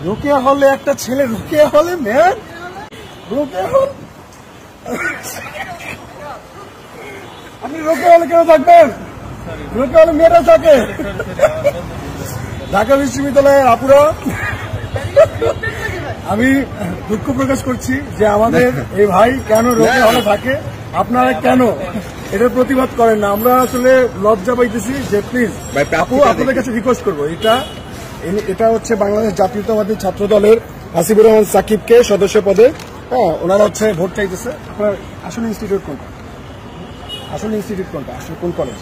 রোকেয়া হলে একটা ছেলে, রোকেয়া হলে ম্যান, রোকেয়া হল। আপনি রোকেয়া হলে কেন থাকবেন? রোকেয়া হলে মেয়েরা থাকে। ঢাকা বিশ্ববিদ্যালয়ের আপুরা, আমি দুঃখ প্রকাশ করছি যে আমাদের এই ভাই কেন রোকেয়া হলে থাকে, আপনারা কেন এটার প্রতিবাদ করেন না? আমরা আসলে লজ্জা পাইতেছি যে প্লিজ আপু আপনাদের কাছে রিকোয়েস্ট করবো, এটা হচ্ছে বাংলাদেশ জাতীয়তাবাদী ছাত্র দলের হাসিবুর রহমান সাকিবকে সদস্য পদে, হ্যাঁ ওনারা হচ্ছে ভোট চাইতেছে। আপনার আসল ইনস্টিটিউট কোনটা? আসল ইনস্টিটিউট কোনটা? আসলে কোন কলেজ?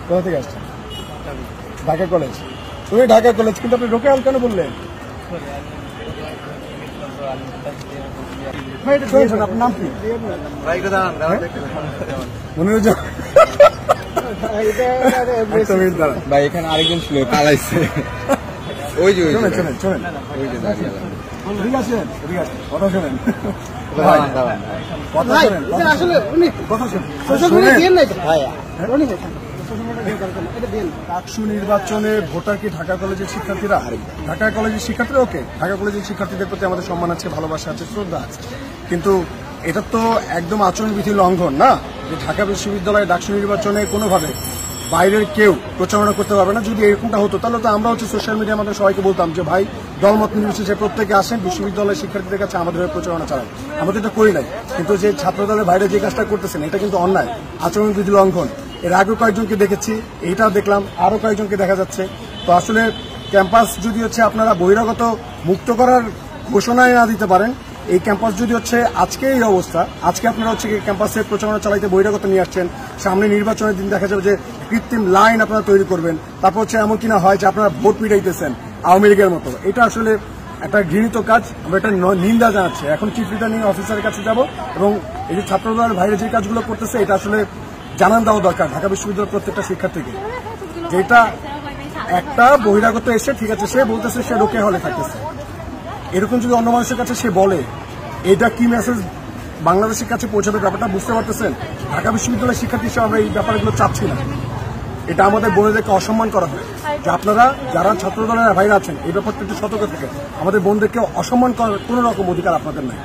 কোথা থেকে আসছেন? ঢাকা কলেজ। উনি ঢাকা কলেজ, কিন্তু আপনি রোকেয়া হল কেন বললেন? আপনার নাম কি? মনিরুজ্জামান। ভাই এখানে আরেকজন ছিল, পালাইছে। ওই যে শোনেন ঠিক আছে, কথা শোনেন, ডাকসু নির্বাচনে ভোটার কি ঢাকা কলেজের শিক্ষার্থীরা? ঢাকা কলেজের শিক্ষার্থীরা ওকে, ঢাকা কলেজের শিক্ষার্থীদের প্রতি আমাদের সম্মান আছে, ভালোবাসা আছে, শ্রদ্ধা আছে, কিন্তু এটা তো একদম আচরণবিধি লঙ্ঘন না যে ঢাকা বিশ্ববিদ্যালয়ে ডাকসু নির্বাচনে কোনোভাবে বাইরের কেউ প্রচারণা করতে পারবে না। যদি এরকমটা হতো তাহলে তো আমরা হচ্ছে সোশ্যাল মিডিয়ার মাধ্যমে সবাইকে বলতাম যে ভাই দলমত নির্বিশেষে প্রত্যেকে আসেন, বিশ্ববিদ্যালয়ের শিক্ষার্থীদের কাছে আমাদের প্রচারণা চালান। আমরা তো এটা করি নাই, কিন্তু যে ছাত্র দলের বাইরে যে কাজটা করতেছেন এটা কিন্তু অন্যায়, আচরণবিধি লঙ্ঘন। এর আগে কয়েকজনকে দেখেছি, এইটাও দেখলাম, আরো কয়েকজনকে দেখা যাচ্ছে। তো আসলে ক্যাম্পাস যদি হচ্ছে আপনারা বহিরাগত মুক্ত করার ঘোষণায় না দিতে পারেন, এই ক্যাম্পাস যদি হচ্ছে আজকে এই অবস্থা, আজকে আপনারা হচ্ছে ক্যাম্পাসে প্রচারণা চালাইতে বহিরাগত নিয়ে আসছেন, সামনে নির্বাচনের দিন দেখা যাবে যে কৃত্রিম লাইন আপনারা তৈরি করবেন, তারপর হচ্ছে এমন কিনা হয় যে আপনারা ভোট পিটাইতেছেন আওয়ামী লীগের মতো। এটা আসলে একটা ঘৃণিত কাজ, আমরা এটা নিন্দা জানাচ্ছি। এখন চিফ রিটার্নিং অফিসারের কাছে যাব এবং এই যে ছাত্রদলের বাইরে যে কাজগুলো করতেছে এটা আসলে জানান দেওয়া দরকার ঢাকা বিশ্ববিদ্যালয়ের প্রত্যেকটা শিক্ষার্থীকে, যেটা একটা বহিরাগত এসে ঠিক আছে সে বলতেছে সে রোকেয়া হলে থাকতেছে, এরকম যদি অন্য মানুষের কাছে সে বলে এটা কি মেসেজ বাংলাদেশের কাছে পৌঁছাবে? ব্যাপারটা বুঝতে পারতেছেন? ঢাকা বিশ্ববিদ্যালয়ের শিক্ষার্থী হিসেবে আমরা এই ব্যাপারগুলো চাচ্ছি না। এটা আমাদের বোনদেরকে অসম্মান করা হয় যে আপনারা যারা ছাত্র দলের বাইরে আছেন এই ব্যাপারটা একটু সতর্ক থাকেন। আমাদের বোনদেরকে অসম্মান করার কোনো রকম অধিকার আপনাদের নাই।